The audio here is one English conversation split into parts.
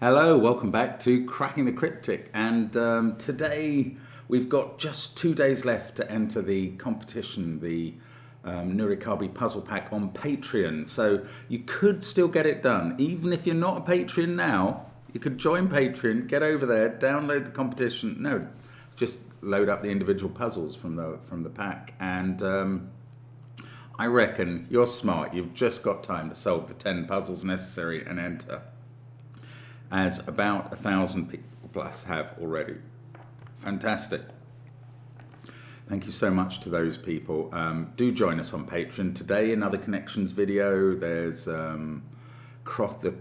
Hello, welcome back to Cracking the Cryptic, and today we've got just 2 days left to enter the competition, the Numerically puzzle pack on Patreon. So you could still get it done, even if you're not a Patreon now. You could join Patreon, get over there, download the competition. No, just load up the individual puzzles from the pack, and I reckon you're smart. You've just got time to solve the 10 puzzles necessary and enter, as about 1,000 people plus have already. Fantastic. Thank you so much to those people. Do join us on Patreon. Today, another connections video. There's the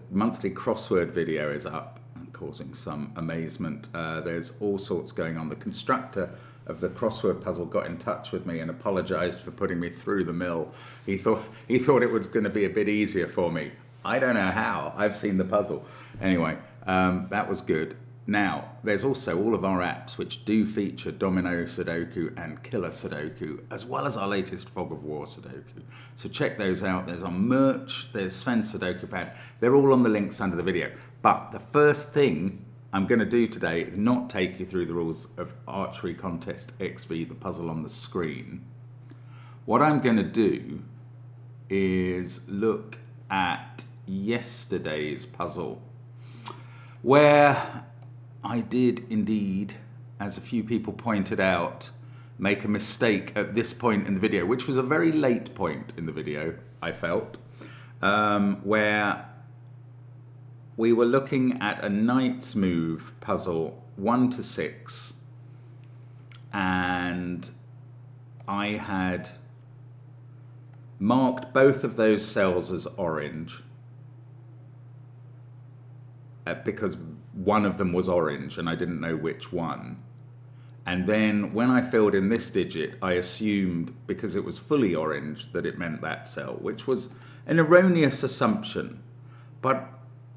monthly crossword video is up, causing some amazement. There's all sorts going on. The constructor of the crossword puzzle got in touch with me and apologized for putting me through the mill. He thought it was going to be a bit easier for me. I don't know how. I've seen the puzzle. Anyway, that was good. Now, there's also all of our apps which do feature Domino Sudoku and Killer Sudoku, as well as our latest Fog of War Sudoku. So check those out. There's our merch, there's SVEN'S SUDOKU PAD. They're all on the links under the video. But the first thing I'm going to do today is not take you through the rules of Archery Contest XV, the puzzle on the screen. What I'm going to do is look at yesterday's puzzle, where I did indeed, as a few people pointed out, make a mistake at this point in the video, which was a very late point in the video, I felt, where we were looking at a knight's move puzzle 1 to 6, and I had marked both of those cells as orange because one of them was orange and I didn't know which one. And then when I filled in this digit, I assumed because it was fully orange that it meant that cell, which was an erroneous assumption. But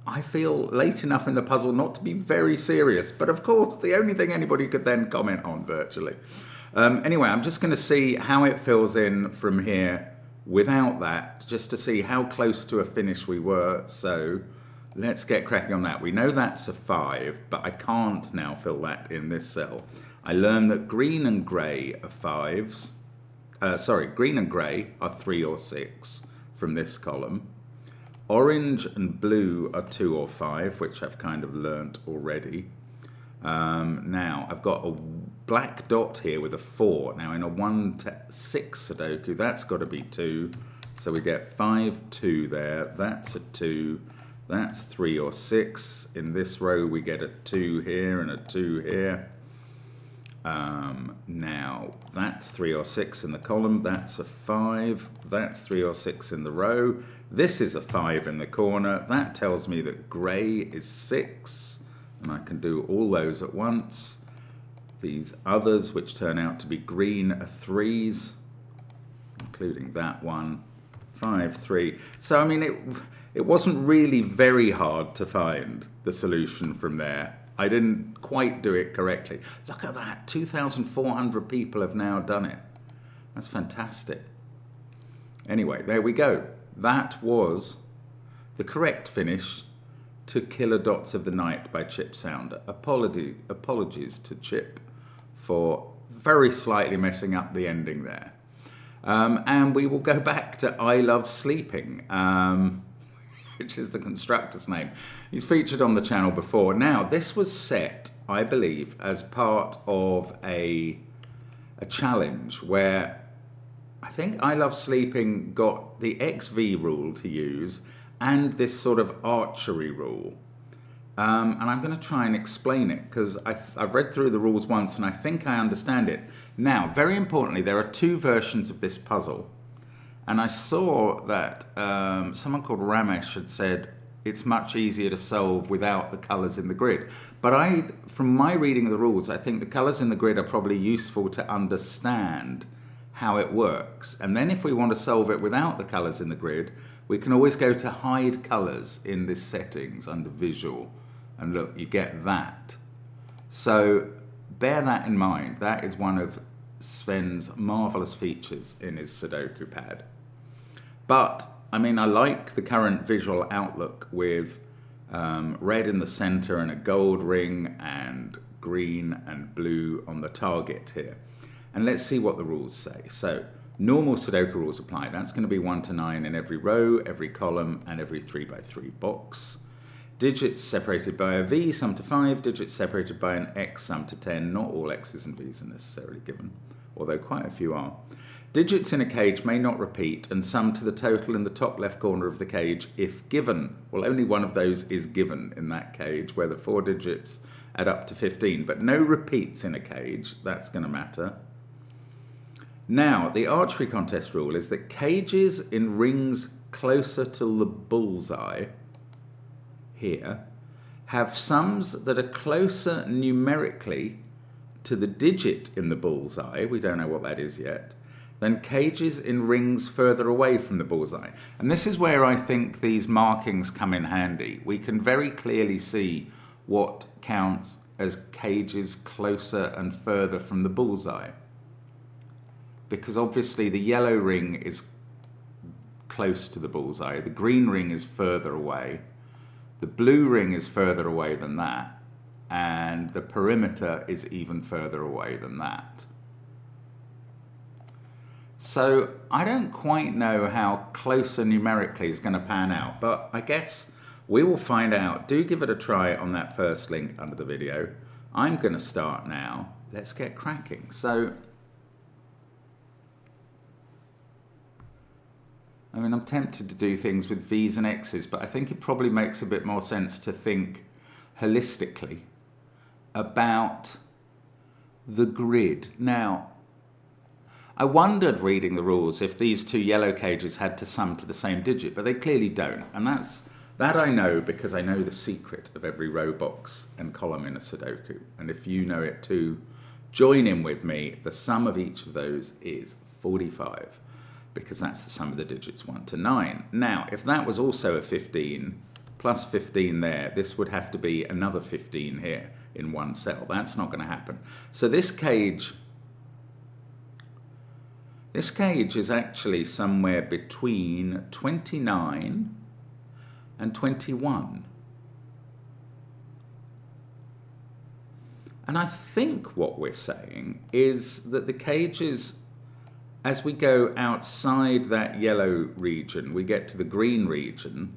I feel late enough in the puzzle not to be very serious. But of course, the only thing anybody could then comment on virtually. Anyway, I'm just going to see how it fills in from here without that, just to see how close to a finish we were. So let's get cracking on that. We know that's a 5, but I can't now fill that in this cell. I learned that green and grey are 5s. Green and grey are 3 or 6 from this column. Orange and blue are 2 or 5, which I've kind of learnt already. Now, I've got a black dot here with a 4. Now, in a 1 to 6 Sudoku, that's got to be 2. So we get 5, 2 there. That's a 2. That's 3 or 6. In this row, we get a 2 here and a 2 here. Now, that's 3 or 6 in the column. That's a 5. That's 3 or 6 in the row. This is a 5 in the corner. That tells me that grey is 6. And I can do all those at once. These others, which turn out to be green, are 3s, including that one. 5, 3. So, I mean, it wasn't really very hard to find the solution from there. I didn't quite do it correctly. Look at that. 2,400 people have now done it. That's fantastic. Anyway, there we go. That was the correct finish to Killer Dots of the Night by Chip Sounder. Apologies to Chip for very slightly messing up the ending there. And we will go back to I Love Sleeping, which is the constructor's name. He's featured on the channel before. Now, this was set, I believe, as part of a challenge where I think I Love Sleeping got the XV rule to use and this sort of archery rule. And I'm going to try and explain it because I've read through the rules once and I think I understand it. Now, very importantly, there are 2 versions of this puzzle. And I saw that someone called Ramesh had said it's much easier to solve without the colours in the grid. But from my reading of the rules, I think the colours in the grid are probably useful to understand how it works. And then if we want to solve it without the colours in the grid, we can always go to hide colours in this settings under visual. And look, you get that. So bear that in mind. That is one of Sven's marvellous features in his Sudoku pad. But, I mean, I like the current visual outlook with red in the center and a gold ring, and green and blue on the target here. And let's see what the rules say. So normal Sudoku rules apply. That's going to be 1 to 9 in every row, every column, and every 3 by 3 box. Digits separated by a V sum to 5, digits separated by an X sum to 10. Not all X's and V's are necessarily given, although quite a few are. Digits in a cage may not repeat and sum to the total in the top left corner of the cage if given. Well, only one of those is given in that cage, where the 4 digits add up to 15, but no repeats in a cage. That's going to matter. Now, the archery contest rule is that cages in rings closer to the bullseye here have sums that are closer numerically to the digit in the bullseye, we don't know what that is yet, than cages in rings further away from the bullseye. And this is where I think these markings come in handy. We can very clearly see what counts as cages closer and further from the bullseye, because obviously the yellow ring is close to the bullseye, the green ring is further away, the blue ring is further away than that, and the perimeter is even further away than that. So I don't quite know how closer numerically is going to pan out, but I guess we will find out. Do give it a try on that first link under the video. I'm going to start now. Let's get cracking. So, I mean, I'm tempted to do things with V's and X's, but I think it probably makes a bit more sense to think holistically about the grid. Now, I wondered reading the rules if these two yellow cages had to sum to the same digit, but they clearly don't. And that I know because I know the secret of every row, box and column in a Sudoku. And if you know it too, join in with me. The sum of each of those is 45, because that's the sum of the digits 1 to 9. Now, if that was also a 15, plus 15 there, this would have to be another 15 here in one cell. That's not going to happen. So this cage is actually somewhere between 29 and 21. And I think what we're saying is that the cages, as we go outside that yellow region, we get to the green region,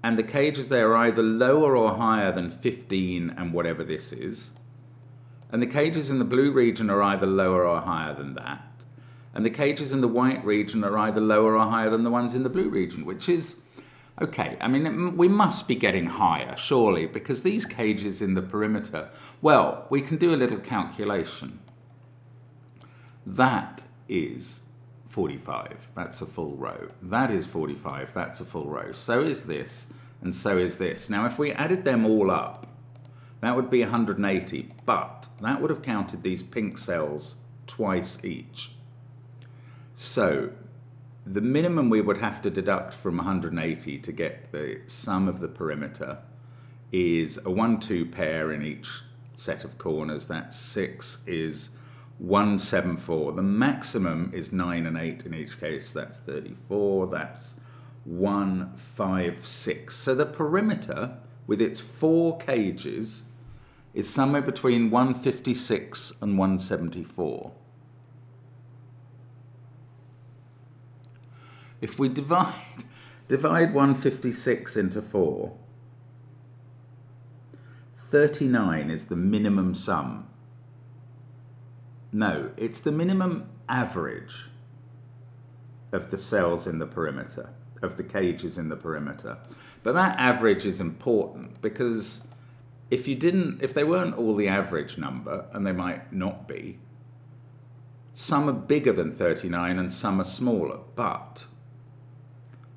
and the cages there are either lower or higher than 15 and whatever this is, and the cages in the blue region are either lower or higher than that, and the cages in the white region are either lower or higher than the ones in the blue region, which is okay. I mean, we must be getting higher, surely, because these cages in the perimeter, well, we can do a little calculation. That is 45, that's a full row. That is 45, that's a full row. So is this, and so is this. Now, if we added them all up, that would be 180, but that would have counted these pink cells twice each. So the minimum we would have to deduct from 180 to get the sum of the perimeter is a 1-2 pair in each set of corners. That's 6 is 174. The maximum is 9 and 8 in each case. That's 34. That's 156. So the perimeter with its 4 cages is somewhere between 156 and 174. If we divide 156 into 4, 39 is the minimum sum. No, it's the minimum average of the cells in the perimeter, of the cages in the perimeter. But that average is important, because if they weren't all the average number, and they might not be, some are bigger than 39 and some are smaller, but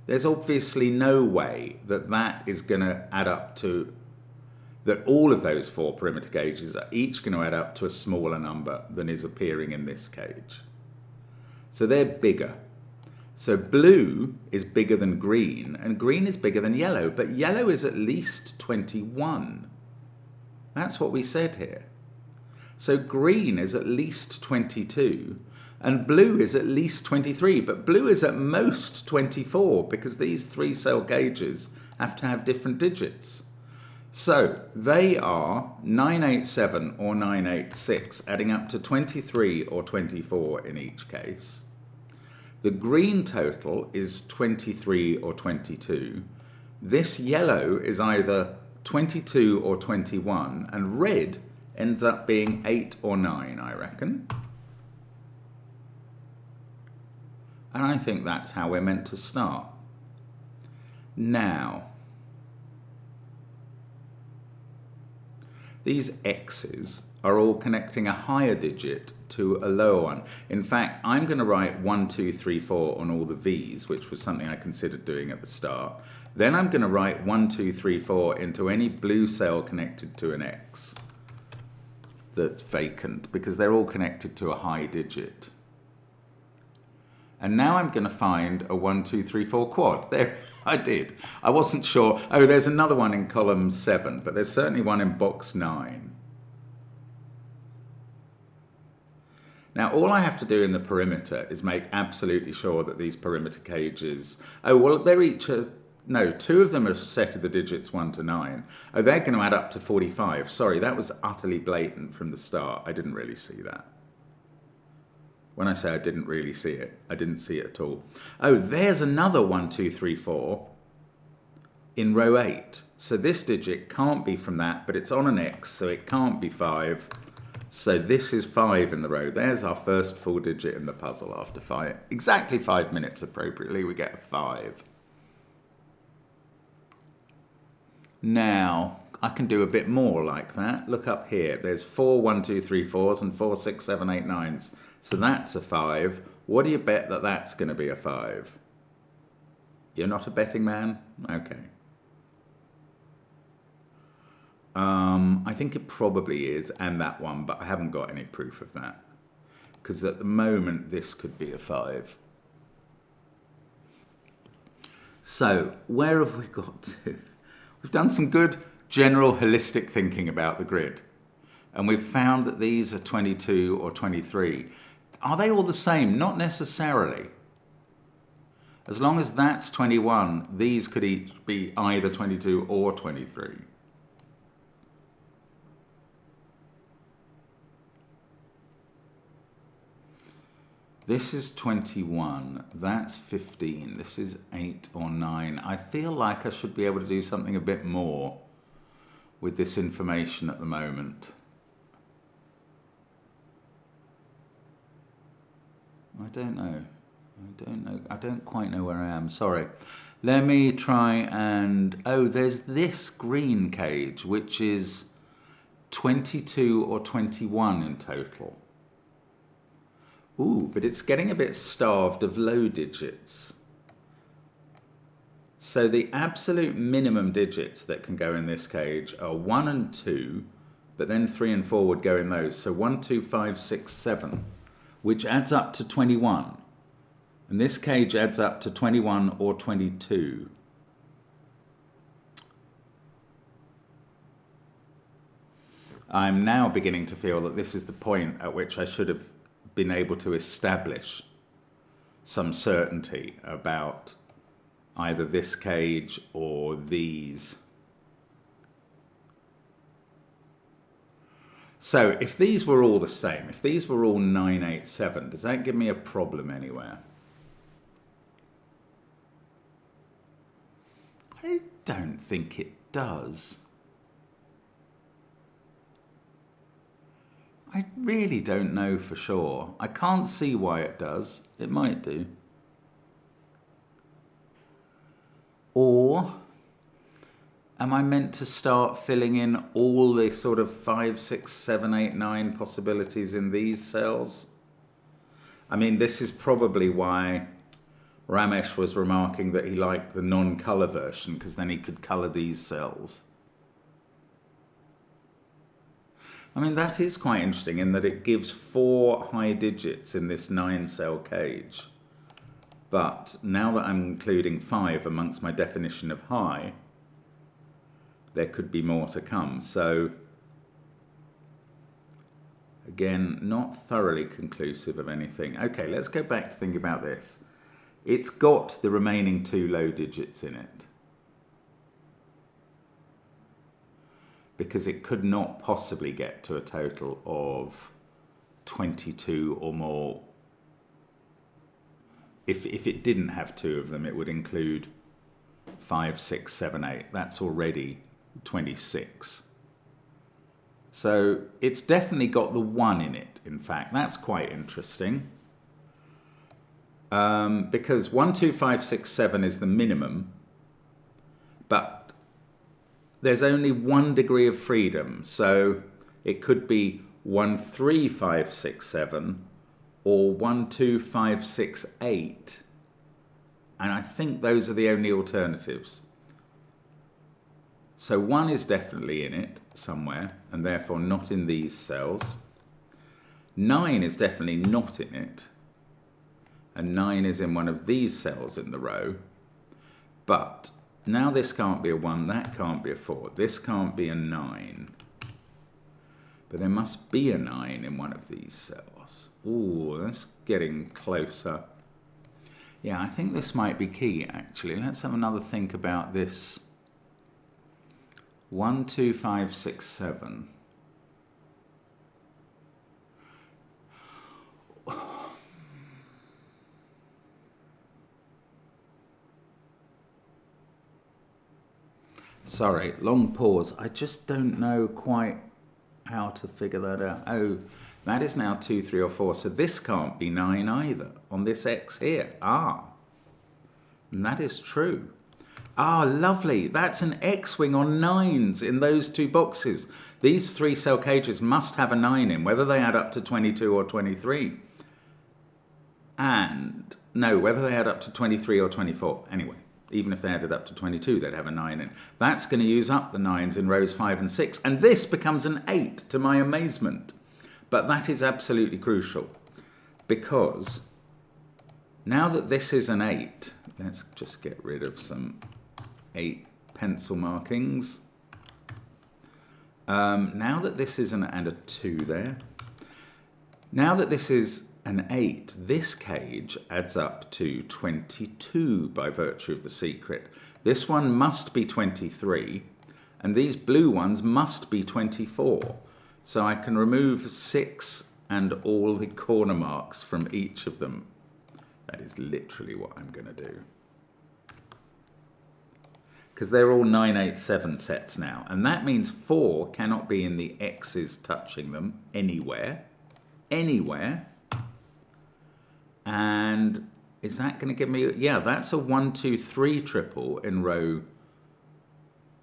there's obviously no way that that is going to add up to, that all of those 4 perimeter cages are each going to add up to a smaller number than is appearing in this cage. So they're bigger. So blue is bigger than green, and green is bigger than yellow, but yellow is at least 21. That's what we said here. So green is at least 22, and blue is at least 23, but blue is at most 24, because these 3 cell cages have to have different digits. So they are 987 or 986, adding up to 23 or 24 in each case. The green total is 23 or 22. This yellow is either 22 or 21, and red ends up being 8 or 9, I reckon. And I think that's how we're meant to start. Now, these X's are all connecting a higher digit to a lower one. In fact, I'm going to write 1, 2, 3, 4 on all the V's, which was something I considered doing at the start. Then I'm going to write 1, 2, 3, 4 into any blue cell connected to an X that's vacant, because they're all connected to a high digit. And now I'm going to find a 1, 2, 3, 4 quad. There, I did. I wasn't sure. Oh, there's another one in column 7, but there's certainly one in box 9. Now, all I have to do in the perimeter is make absolutely sure that these perimeter cages... Oh, well, they're each... No, 2 of them are set of the digits 1 to 9. Oh, they're going to add up to 45. Sorry, that was utterly blatant from the start. I didn't really see that. When I say I didn't really see it, I didn't see it at all. Oh, there's another 1, 2, 3, 4 in row 8. So this digit can't be from that, but it's on an X, so it can't be 5. So this is 5 in the row. There's our first full digit in the puzzle after exactly 5 minutes appropriately, we get a 5. Now, I can do a bit more like that. Look up here. There's 4 1, 2, 3, 4s and 4, 6, 7, 8, 9s. So that's a 5. What do you bet that that's going to be a 5? You're not a betting man? Okay. I think it probably is, and that one, but I haven't got any proof of that. Because at the moment, this could be a 5. So, where have we got to? We've done some good general holistic thinking about the grid. And we've found that these are 22 or 23. Are they all the same? Not necessarily. As long as that's 21, these could each be either 22 or 23. This is 21, that's 15, this is 8 or 9. I feel like I should be able to do something a bit more with this information at the moment. I don't know. I don't quite know where I am, sorry. Let me try and... Oh, there's this green cage, which is 22 or 21 in total. Ooh, but it's getting a bit starved of low digits. So the absolute minimum digits that can go in this cage are 1 and 2, but then 3 and 4 would go in those. So 1, 2, 5, 6, 7, which adds up to 21. And this cage adds up to 21 or 22. I'm now beginning to feel that this is the point at which I should have been able to establish some certainty about either this cage or these. So if these were all the same, if these were all 987, does that give me a problem anywhere? I don't think it does. I really don't know for sure. I can't see why it does. It might do. Or am I meant to start filling in all the sort of 5, 6, 7, 8, 9 possibilities in these cells? I mean, this is probably why Ramesh was remarking that he liked the non-color version, because then he could color these cells. I mean, that is quite interesting in that it gives 4 high digits in this 9-cell cage. But now that I'm including 5 amongst my definition of high, there could be more to come. So, again, not thoroughly conclusive of anything. Okay, let's go back to think about this. It's got the remaining 2 low digits in it. because it could not possibly get to a total of 22 or more. If it didn't have two of them, it would include 5, 6, 7, 8. That's already 26. So it's definitely got the 1 in it, in fact. That's quite interesting. Because 1, 2, 5, 6, 7 is the minimum, but there's only 1 degree of freedom. So it could be 1, 3, 5, 6, 7 or 1, 2, 5, 6, 8. And I think those are the only alternatives. So 1 is definitely in it somewhere, and therefore not in these cells. 9 is definitely not in it, and 9 is in one of these cells in the row. But now this can't be a 1, that can't be a 4, this can't be a 9. But there must be a 9 in one of these cells. Ooh, that's getting closer. Yeah, I think this might be key, actually. Let's have another think about this. 1, 2, 5, 6, 7. Sorry, long pause. I just don't know quite how to figure that out. Oh, that is now 2, 3, or 4. So this can't be 9 either on this X here. Ah, and that is true. Ah, lovely. That's an X-wing on 9s in those 2 boxes. These 3 cell cages must have a 9 in, whether they add up to 22 or 23. And, no, whether they add up to 23 or 24. Anyway, even if they added up to 22, they'd have a 9 in. That's going to use up the 9s in rows 5 and 6. And this becomes an 8, to my amazement. But that is absolutely crucial, because now that this is an 8, let's just get rid of some 8 pencil markings. Now that this is and a 2 there. Now that this is an 8, this cage adds up to 22 by virtue of the secret. This one must be 23, and these blue ones must be 24. So I can remove 6 and all the corner marks from each of them. That is literally what I'm going to do. Because they're all 9, 8, 7 sets now. And that means 4 cannot be in the X's touching them anywhere. Anywhere. And is that going to give me... Yeah, that's a 1, 2, 3 triple in row...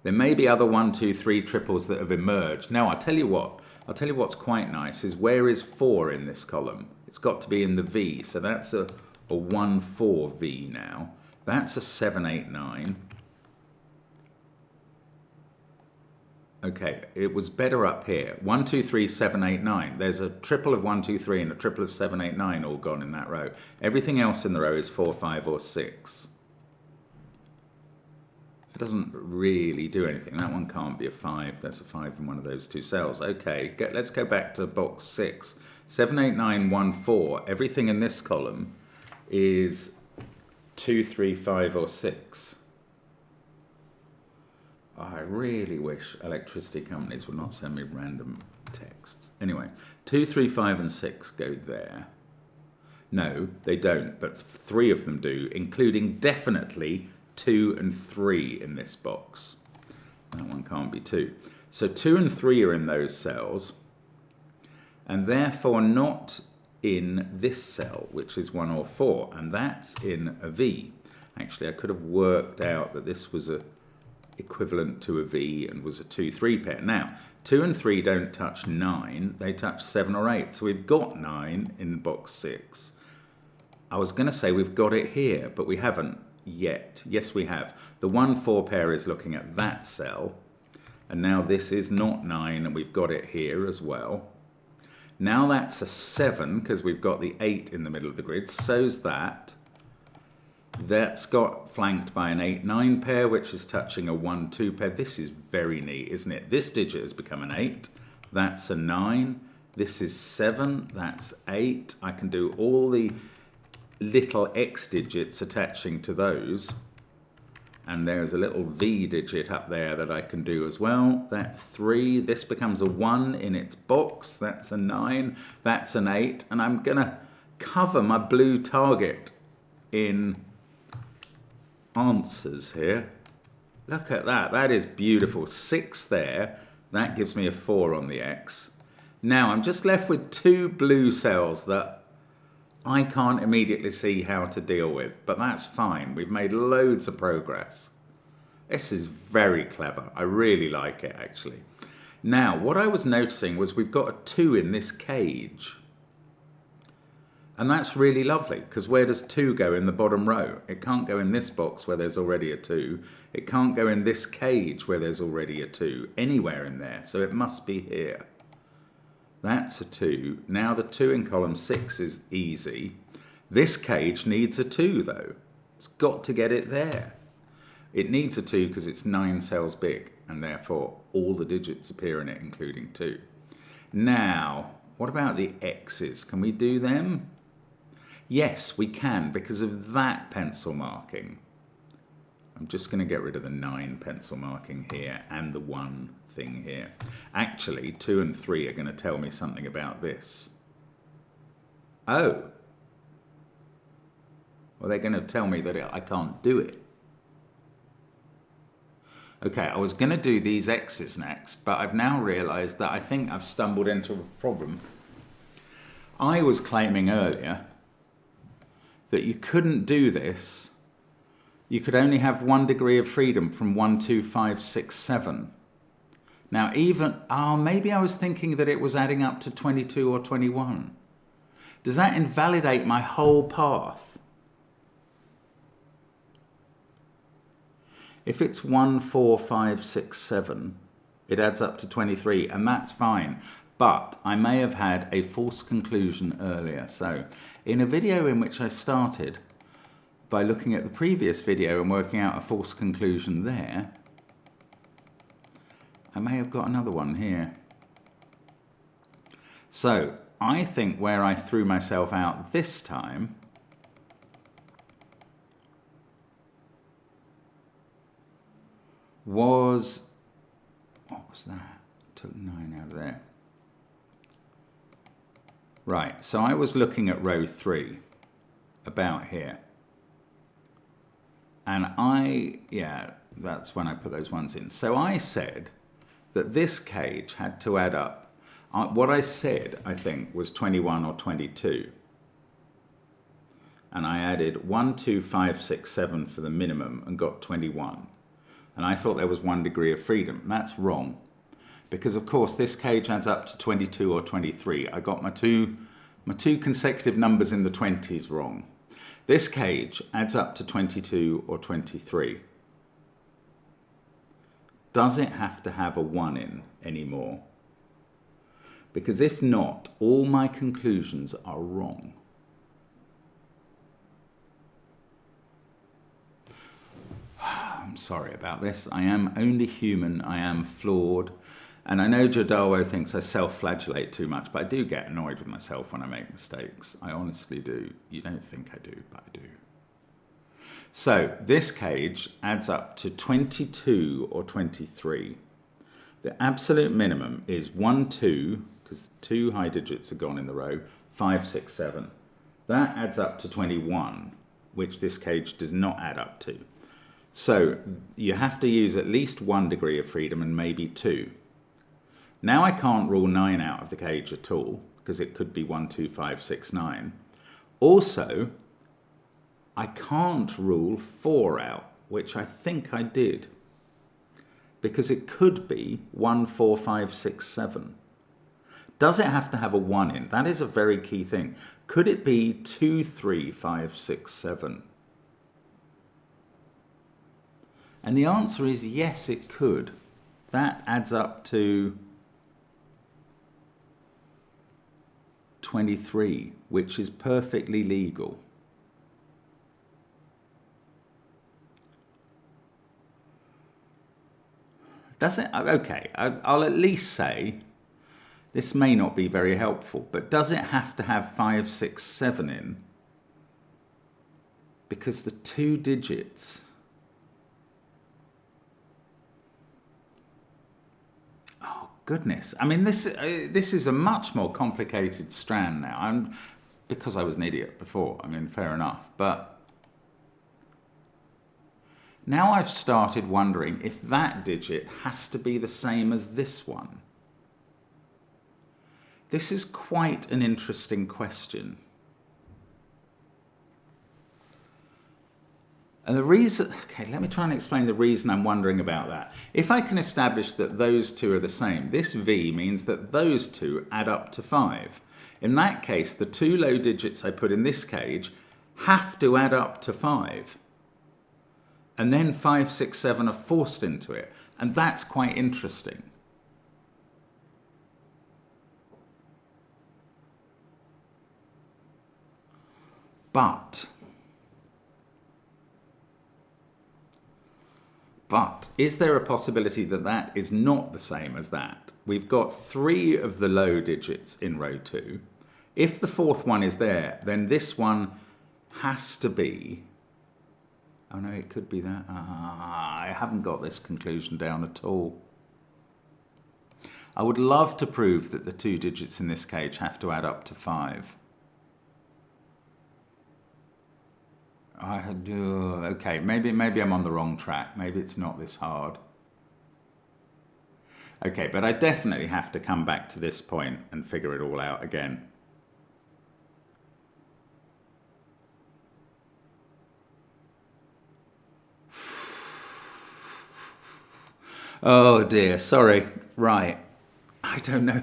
There may be other 1, 2, 3 triples that have emerged. Now, I'll tell you what. I'll tell you what's quite nice is where is 4 in this column? It's got to be in the V. So that's a 1, 4 V now. That's a 7, 8, 9. Okay, it was better up here. 1, 2, 3, 7, 8, 9. There's a triple of 1, 2, 3 and a triple of 7, 8, 9 all gone in that row. Everything else in the row is 4, 5 or 6. It doesn't really do anything. That one can't be a 5. There's a 5 in one of those 2 cells. Okay, let's go back to box 6. 7, 8, 9, 1, 4. Everything in this column is 2, 3, 5 or 6. I really wish electricity companies would not send me random texts. Anyway, 2, 3, 5 and 6 go there. No, they don't, but 3 of them do, including definitely 2 and 3 in this box. That one can't be 2. So 2 and 3 are in those cells, and therefore not in this cell, which is 1 or 4, and that's in a V. Actually, I could have worked out that this was a equivalent to a V and was a 2, 3 pair. Now, 2 and 3 don't touch 9, they touch 7 or 8. So we've got 9 in box 6. I was going to say we've got it here, but we haven't yet. Yes, we have. The 1, 4 pair is looking at that cell, and now this is not 9, and we've got it here as well. Now that's a 7, because we've got the 8 in the middle of the grid, so's that. That's got flanked by an 8, 9 pair, which is touching a 1, 2 pair. This is very neat, isn't it? This digit has become an 8. That's a 9. This is 7. That's 8. I can do all the little X digits attaching to those. And there's a little V digit up there that I can do as well. That 3, this becomes a 1 in its box. That's a 9, that's an 8. And I'm gonna cover my blue target in answers here. Look at that, that is beautiful. 6 there, that gives me a 4 on the X. Now I'm just left with 2 blue cells that I can't immediately see how to deal with, but that's fine. We've made loads of progress. This is very clever. I really like it, actually. Now, what I was noticing was we've got a 2 in this cage. And that's really lovely, because where does 2 go in the bottom row? It can't go in this box where there's already a 2. It can't go in this cage where there's already a 2. Anywhere in there, so it must be here. That's a 2. Now the 2 in column 6 is easy. This cage needs a 2 though. It's got to get it there. It needs a 2 because it's 9 cells big, and therefore all the digits appear in it, including 2. Now, what about the X's? Can we do them? Yes, we can, because of that pencil marking. I'm just going to get rid of the 9 pencil marking here and the 1 thing here. Actually, 2 and 3 are going to tell me something about this. Oh. Well, they're going to tell me that I can't do it. Okay, I was going to do these X's next, but I've now realized that I think I've stumbled into a problem. I was claiming earlier that you couldn't do this. You could only have 1 degree of freedom from 1, 2, 5, 6, 7. Now maybe I was thinking that it was adding up to 22 or 21. Does that invalidate my whole path? If it's 1, 4, 5, 6, 7, it adds up to 23, and that's fine. But I may have had a false conclusion earlier. So in a video in which I started by looking at the previous video and working out a false conclusion there, I may have got another one here. So I think where I threw myself out this time was, what was that? Took 9 out of there. Right, so I was looking at row 3, about here. And that's when I put those ones in. So I said that this cage had to add up. What I said, I think, was 21 or 22. And I added 1, 2, 5, 6, 7 for the minimum and got 21. And I thought there was 1 degree of freedom. That's wrong. Because, of course, this cage adds up to 22 or 23. I got my two consecutive numbers in the 20s wrong. This cage adds up to 22 or 23. Does it have to have a 1 in anymore? Because if not, all my conclusions are wrong. I'm sorry about this. I am only human. I am flawed. And I know Jodalwo thinks I self-flagellate too much, but I do get annoyed with myself when I make mistakes. I honestly do. You don't think I do, but I do. So this cage adds up to 22 or 23. The absolute minimum is 1, 2, because 2 high digits are gone in the row, 5, 6, 7. That adds up to 21, which this cage does not add up to. So you have to use at least 1 degree of freedom and maybe 2. Now I can't rule 9 out of the cage at all, because it could be 1, 2, 5, 6, 9. Also, I can't rule 4 out, which I think I did, because it could be 1, 4, 5, 6, 7. Does it have to have a 1 in? That is a very key thing. Could it be 2, 3, 5, 6, 7? And the answer is yes, it could. That adds up to 23, which is perfectly legal. Does it? Okay, I'll at least say, this may not be very helpful, but does it have to have 5, 6, 7 in? Because the 2 digits goodness. I mean, this is a much more complicated strand now. Because I was an idiot before, I mean, fair enough. But now I've started wondering if that digit has to be the same as this one. This is quite an interesting question. And the reason, okay, let me try and explain the reason I'm wondering about that. If I can establish that those two are the same, this V means that those two add up to 5. In that case, the two low digits I put in this cage have to add up to 5. And then 5, 6, 7 are forced into it. And that's quite interesting. But is there a possibility that that is not the same as that? We've got 3 of the low digits in row 2. If the fourth one is there, then this one has to be... Oh no, it could be that. I haven't got this conclusion down at all. I would love to prove that the 2 digits in this cage have to add up to 5. Okay, maybe I'm on the wrong track. Maybe it's not this hard. Okay, but I definitely have to come back to this point and figure it all out again. Oh dear, sorry. Right. I don't know.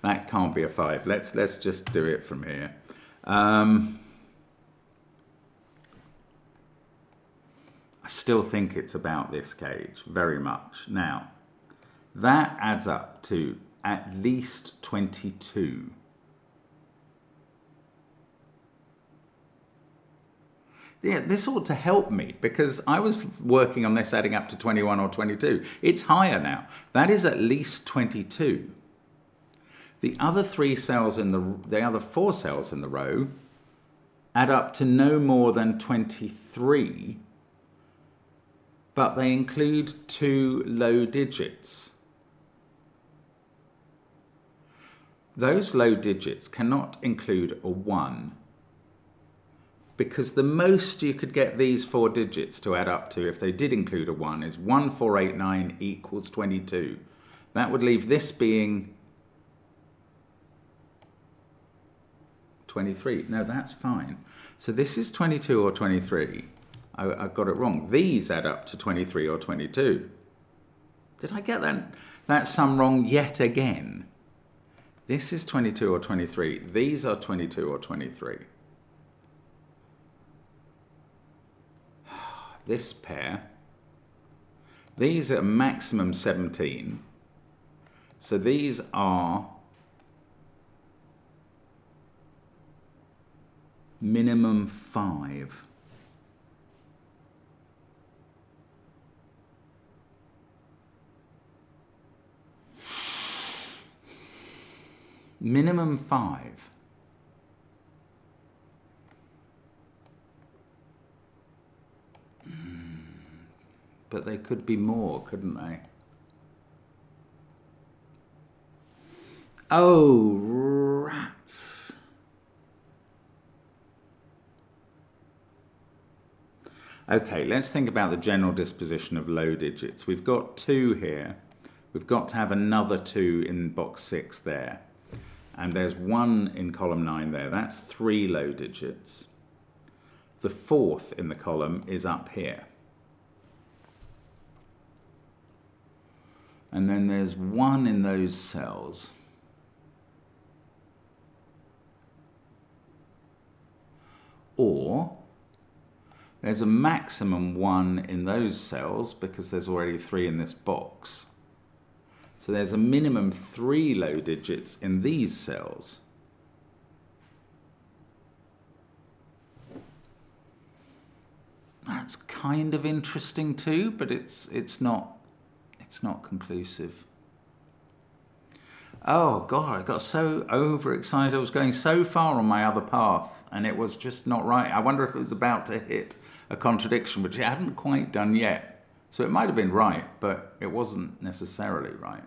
That can't be a 5. Let's just do it from here. I still think it's about this cage, very much. Now, that adds up to at least 22. Yeah, this ought to help me because I was working on this adding up to 21 or 22. It's higher now. That is at least 22. The other 3 cells in the other 4 cells in the row add up to no more than 23. But they include 2 low digits. Those low digits cannot include a 1 because the most you could get these 4 digits to add up to if they did include a 1 is 1489 equals 22. That would leave this being 23. No, that's fine. So this is 22 or 23. I got it wrong. These add up to 23 or 22. Did I get that sum wrong yet again? This is 22 or 23. These are 22 or 23. This pair, these are maximum 17. So these are minimum 5. Minimum 5. But they could be more, couldn't they? Oh, rats. Okay, let's think about the general disposition of low digits. We've got 2 here. We've got to have another 2 in box 6 there. And there's 1 in column 9 there. That's 3 low digits. The 4th in the column is up here. And then there's 1 in those cells. Or there's a maximum 1 in those cells because there's already 3 in this box. So there's a minimum 3 low digits in these cells. That's kind of interesting too, but it's not conclusive. Oh God, I got so overexcited. I was going so far on my other path and it was just not right. I wonder if it was about to hit a contradiction, which it hadn't quite done yet. So it might have been right, but it wasn't necessarily right.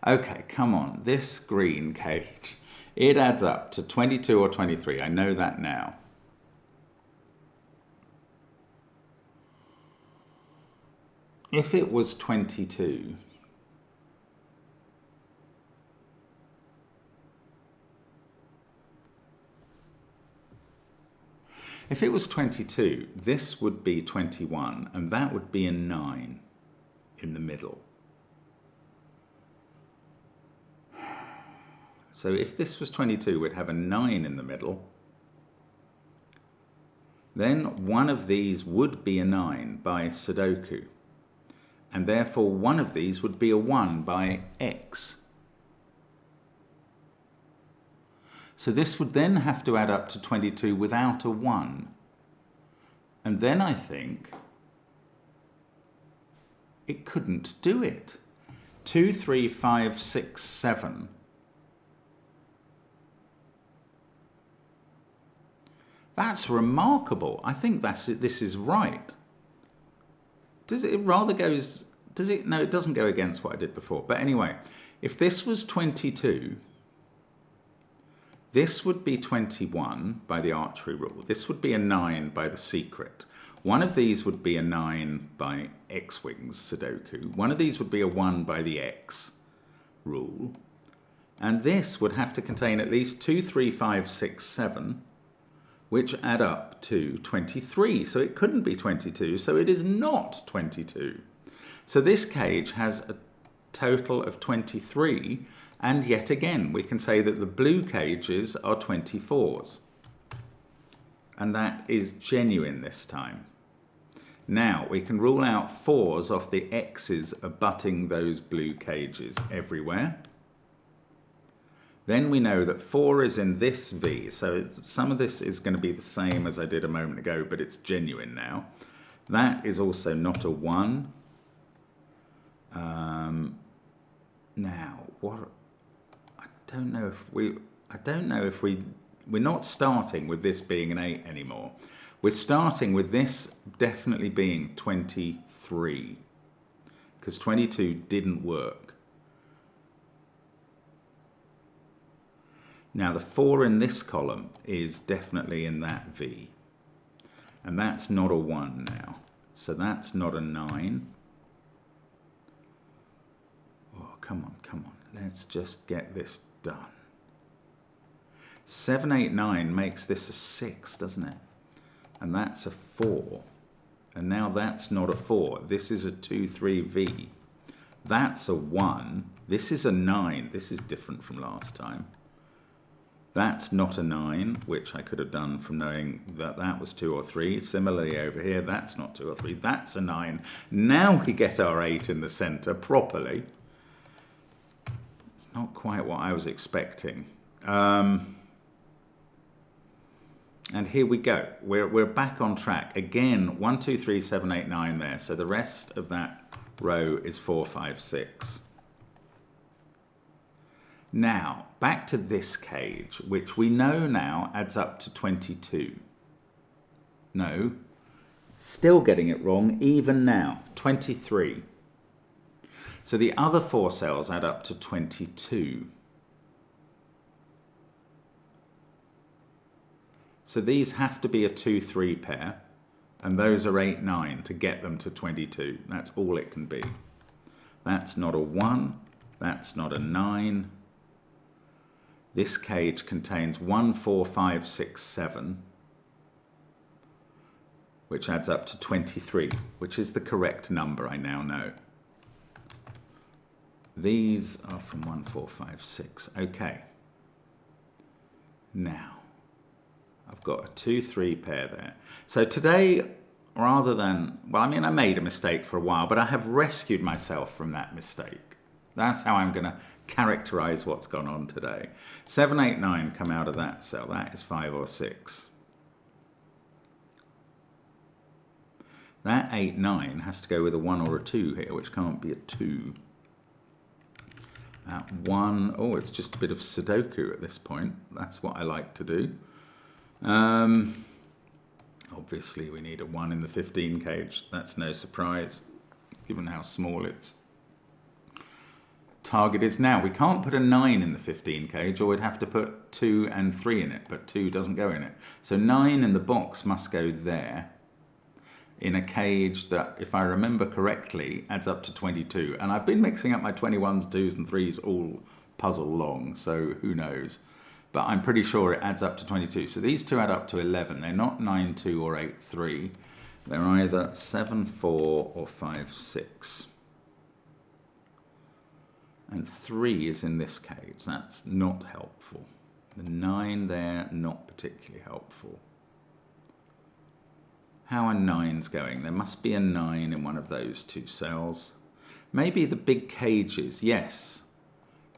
Okay, come on. This green cage, it adds up to 22 or 23. I know that now. If it was 22, if it was 22, this would be 21, and that would be a 9 in the middle. So if this was 22, we'd have a 9 in the middle. Then one of these would be a 9 by Sudoku. And therefore one of these would be a 1 by X. So this would then have to add up to 22 without a 1. And then I think it couldn't do it. 2, 3, 5, 6, 7. That's remarkable. I think this is right. Does it rather goes, does it? No, it doesn't go against what I did before. But anyway, if this was 22, this would be 21 by the archery rule. This would be a 9 by the secret. One of these would be a 9 by X-Wings Sudoku. One of these would be a 1 by the X rule. And this would have to contain at least 2, 3, 5, 6, 7, which add up to 23. So it couldn't be 22, so it is not 22. So this cage has a total of 23, and yet again, we can say that the blue cages are 24s. And that is genuine this time. Now, we can rule out 4s off the X's abutting those blue cages everywhere. Then we know that 4 is in this V, so some of this is going to be the same as I did a moment ago, but it's genuine now. That is also not a 1. Now, what? I don't know if we're not starting with this being an 8 anymore. We're starting with this definitely being 23, because 22 didn't work. Now the 4 in this column is definitely in that V. And that's not a 1 now. So that's not a 9. Oh, come on, come on. Let's just get this done. 7, 8, 9 makes this a 6, doesn't it? And that's a 4. And now that's not a 4. This is a 2, 3, V. That's a 1. This is a 9. This is different from last time. That's not a 9, which I could have done from knowing that that was 2 or 3. Similarly over here, that's not 2 or 3. That's a 9. Now we get our 8 in the centre properly. Not quite what I was expecting. And here we go. We're back on track. Again, 1, 2, 3, 7, 8, 9 there. So the rest of that row is 4, 5, 6. Now, back to this cage, which we know now adds up to 22. No, still getting it wrong, even now, 23. So the other 4 cells add up to 22. So these have to be a 2, 3 pair, and those are 8, 9 to get them to 22. That's all it can be. That's not a 1, that's not a 9. This cage contains 1, 4, 5, 6, 7, which adds up to 23, which is the correct number, I now know. These are from 1, 4, 5, 6. Okay. Now, I've got a 2, 3 pair there. So today, rather than, well, I mean, I made a mistake for a while, but I have rescued myself from that mistake. That's how I'm going to characterize what's gone on today. 7, 8, 9 come out of that cell. That is 5 or 6. That 8, 9 has to go with a 1 or a 2 here, which can't be a 2. That 1, oh, it's just a bit of Sudoku at this point. That's what I like to do. Obviously, we need a 1 in the 15 cage. That's no surprise, given how small it's target is now. We can't put a 9 in the 15 cage, or we'd have to put 2 and 3 in it, but 2 doesn't go in it. So 9 in the box must go there, in a cage that, if I remember correctly, adds up to 22. And I've been mixing up my 21s, 2s and 3s all puzzle long, so who knows. But I'm pretty sure it adds up to 22. So these two add up to 11. They're not 9, 2 or 8, 3. They're either 7, 4 or 5, 6. And 3 is in this cage. That's not helpful. The 9 there, not particularly helpful. How are 9s going? There must be a 9 in one of those two cells. Maybe the big cages, yes.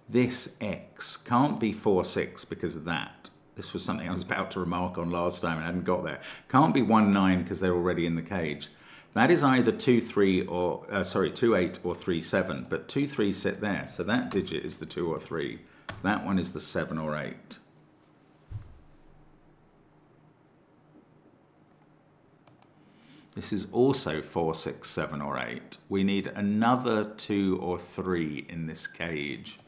This X can't be 4, 6 because of that. This was something I was about to remark on last time and I hadn't got there. Can't be 1, 9 because they're already in the cage. That is either 2, 3 or, 2, 8 or 3, 7. But 2, 3 sit there, so that digit is the 2 or 3. That one is the 7 or 8. This is also 4, 6, 7 or 8. We need another 2 or 3 in this cage.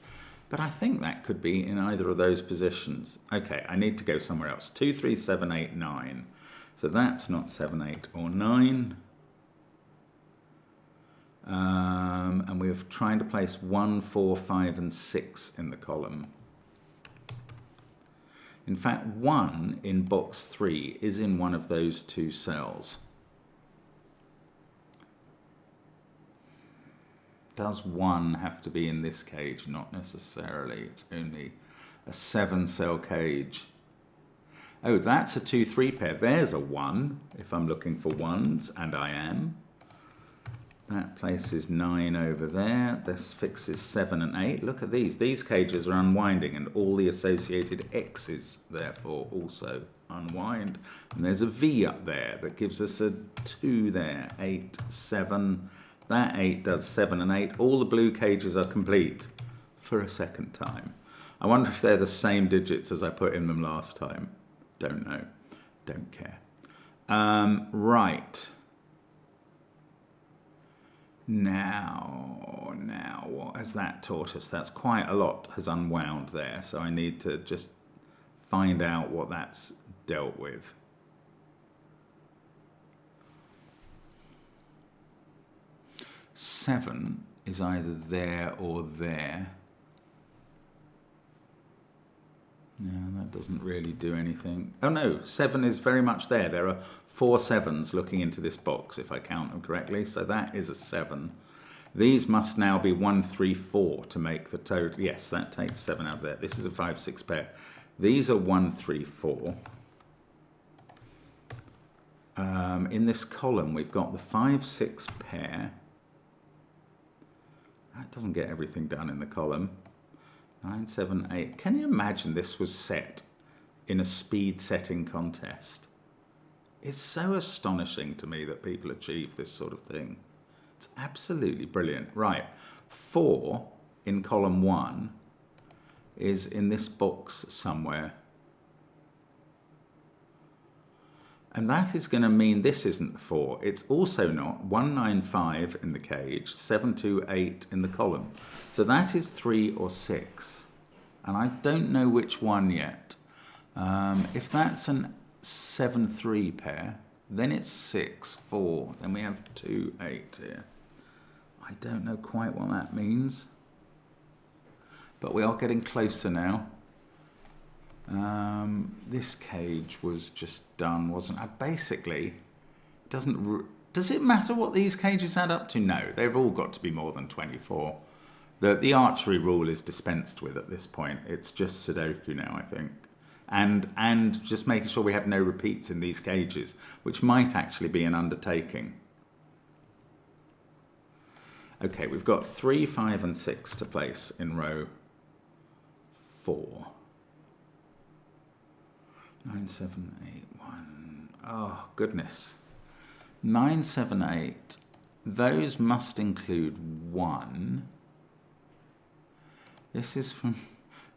But I think that could be in either of those positions. Okay, I need to go somewhere else. 2, 3, 7, 8, 9. So that's not 7, 8 or 9. And we're trying to place 1, 4, 5 and 6 in the column. In fact, 1 in box 3 is in one of those two cells. Does 1 have to be in this cage? Not necessarily. It's only a 7-cell cage. Oh, that's a 2, 3 pair. There's a 1, if I'm looking for 1s, and I am. That places 9 over there. This fixes 7 and 8. Look at these. These cages are unwinding, and all the associated X's, therefore, also unwind. And there's a V up there that gives us a 2 there. 8, 7... That 8 does 7 and 8. All the blue cages are complete for a second time. I wonder if they're the same digits as I put in them last time. Don't know. Don't care. Right. Now, what has that taught us? That's quite a lot has unwound there. So I need to just find out what that's dealt with. Seven is either there or there. No, that doesn't really do anything. Oh no, 7 is very much there. There are 4 7s looking into this box, if I count them correctly. So that is a 7. These must now be 1, 3, 4 to make the total. Yes, that takes 7 out of there. This is a 5, 6 pair. These are 1, 3, 4. In this column, we've got the 5, 6 pair. That doesn't get everything done in the column. 9, 7, 8. Can you imagine this was set in a speed setting contest? It's so astonishing to me that people achieve this sort of thing. It's absolutely brilliant. Right, 4 in column 1 is in this box somewhere. And that is going to mean this isn't the 4. It's also not 1, 9, 5 in the cage, 7, 2, 8 in the column. So that is 3 or 6. And I don't know which one yet. If that's an 7, 3 pair, then it's 6, 4. Then we have 2, 8 here. I don't know quite what that means. But we are getting closer now. This cage was just done, wasn't it? Basically, does it matter what these cages add up to? No, they've all got to be more than 24. The archery rule is dispensed with at this point. It's just Sudoku now, I think. And just making sure we have no repeats in these cages, which might actually be an undertaking. Okay, we've got 3, 5 and 6 to place in row 4. 9, 7, 8, 1. Oh, goodness. 9, 7, 8. Those must include 1. This is from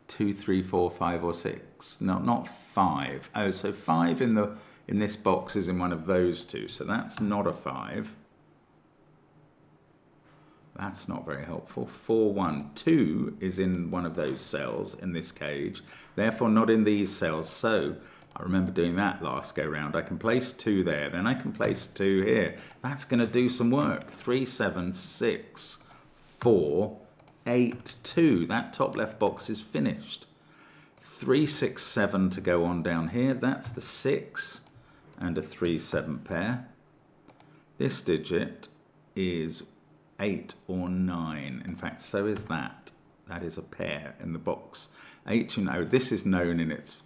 2, 3, 4, 5 or 6. No, not 5. Oh, so 5 in this box is in one of those two. So that's not a 5. That's not very helpful. 4, 1, 2 is in one of those cells in this cage, therefore not in these cells. So I remember doing that last go round. I can place 2 there, then I can place 2 here. That's going to do some work. 3, 7, 6, 4, 8, 2. That top left box is finished. 3, 6, 7 to go on down here. That's the 6 and a 3, 7 pair. This digit is 8 or 9. In fact, so is that. That is a pair in the box. 8, you know, this is known in its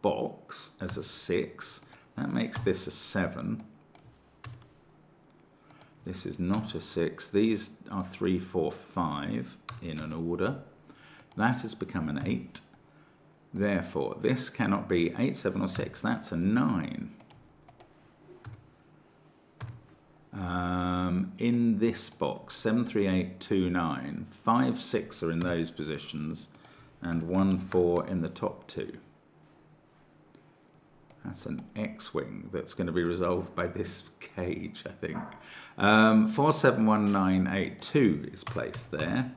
box as a 6. That makes this a 7. This is not a 6. These are 3, 4, 5 in an order. That has become an 8. Therefore, this cannot be 8, 7, or 6. That's a 9. In this box, 7, 3, 8, 2, 9, 5, 6 are in those positions, and 1, 4 in the top 2. That's an X-wing that's going to be resolved by this cage, I think. 4, 7, 1, 9, 8, 2 is placed there.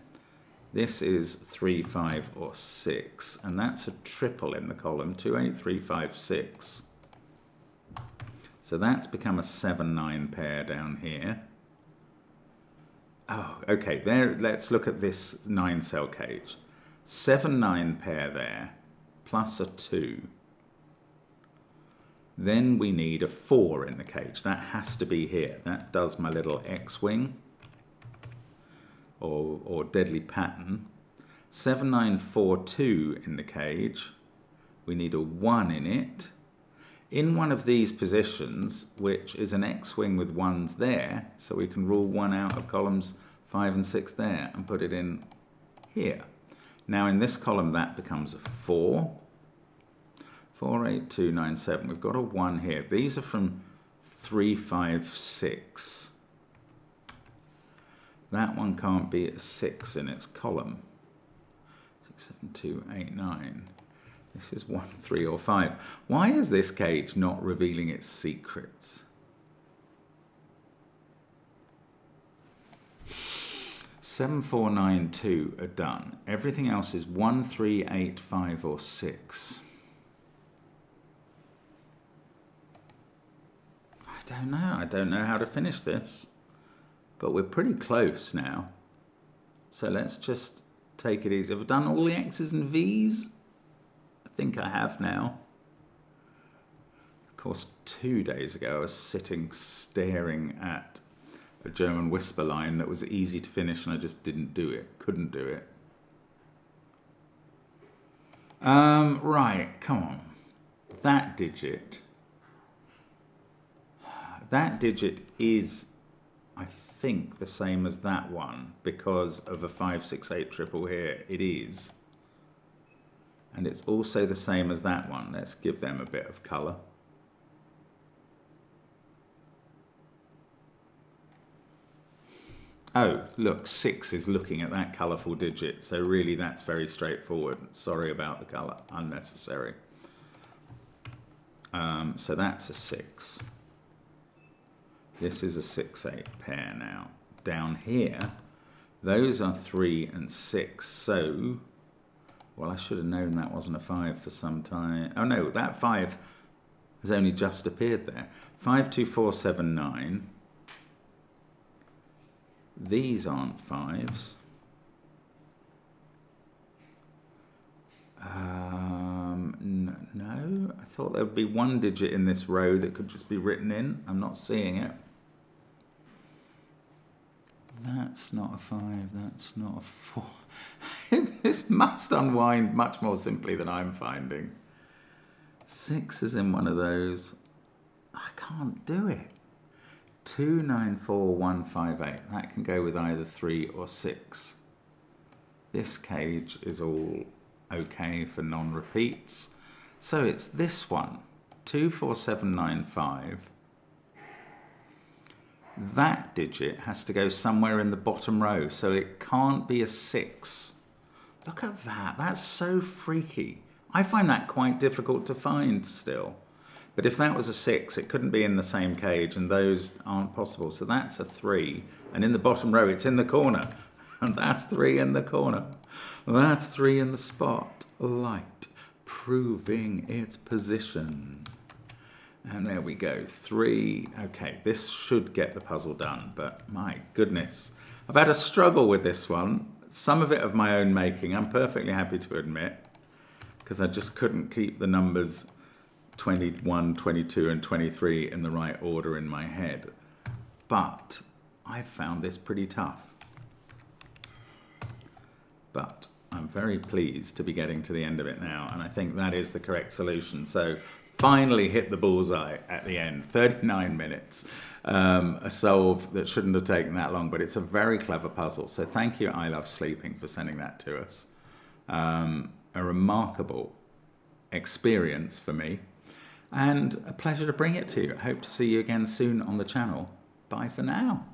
This is 3, 5, or 6, and that's a triple in the column, 2, 8, 3, 5, 6. So that's become a 7, 9 pair down here. Oh, okay, there. Let's look at this 9-cell cage. 7, 9 pair there, plus a 2. Then we need a 4 in the cage. That has to be here. That does my little X-wing or deadly pattern. 7, 9, 4, 2 in the cage. We need a 1 in it. In one of these positions, which is an X-wing with 1s there, so we can rule 1 out of columns 5 and 6 there and put it in here. Now in this column that becomes a 4. 4, 8, 2, 9, 7. We've got a 1 here. These are from 3, 5, 6. That one can't be a 6 in its column. 6, 7, 2, 8, 9. This is 1, 3, or 5. Why is this cage not revealing its secrets? 7, 4, 9, 2 are done. Everything else is 1, 3, 8, 5, or 6. I don't know. I don't know how to finish this. But we're pretty close now. So let's just take it easy. Have I done all the X's and V's? I think I have now. Of course, 2 days ago I was sitting staring at a German whisper line that was easy to finish and I just didn't do it. Couldn't do it. Right, come on. That digit is, I think, the same as that one because of a 5, 6, 8 triple here. It is. And it's also the same as that one. Let's give them a bit of colour. Oh, look, 6 is looking at that colourful digit. So really that's very straightforward. Sorry about the colour, unnecessary. So that's a 6. This is a 6, 8 pair now. Down here, those are 3 and 6. So, well, I should have known that wasn't a 5 for some time. Oh no, that 5 has only just appeared there. 5, 2, 4, 7, 9. These aren't 5s. No, I thought there would be one digit in this row that could just be written in. I'm not seeing it. That's not a 5, that's not a 4. This must unwind much more simply than I'm finding. 6 is in one of those. I can't do it. 2, 9, 4, 1, 5, 8. That can go with either 3 or 6. This cage is all okay for non-repeats. So it's this one. 2, 4, 7, 9, 5. That digit has to go somewhere in the bottom row, so it can't be a 6. Look at that. That's so freaky. I find that quite difficult to find still. But if that was a 6, it couldn't be in the same cage, and those aren't possible. So that's a 3. And in the bottom row, it's in the corner. And that's 3 in the corner. That's 3 in the spotlight, proving its position. And there we go, 3. Okay, this should get the puzzle done, but my goodness. I've had a struggle with this one. Some of it of my own making, I'm perfectly happy to admit, because I just couldn't keep the numbers 21, 22, and 23 in the right order in my head. But I found this pretty tough. But I'm very pleased to be getting to the end of it now, and I think that is the correct solution. So finally hit the bullseye at the end, 39 minutes. A solve that shouldn't have taken that long, but it's a very clever puzzle. So thank you, I Love Sleeping, for sending that to us. A remarkable experience for me, and a pleasure to bring it to you. I hope to see you again soon on the channel. Bye for now.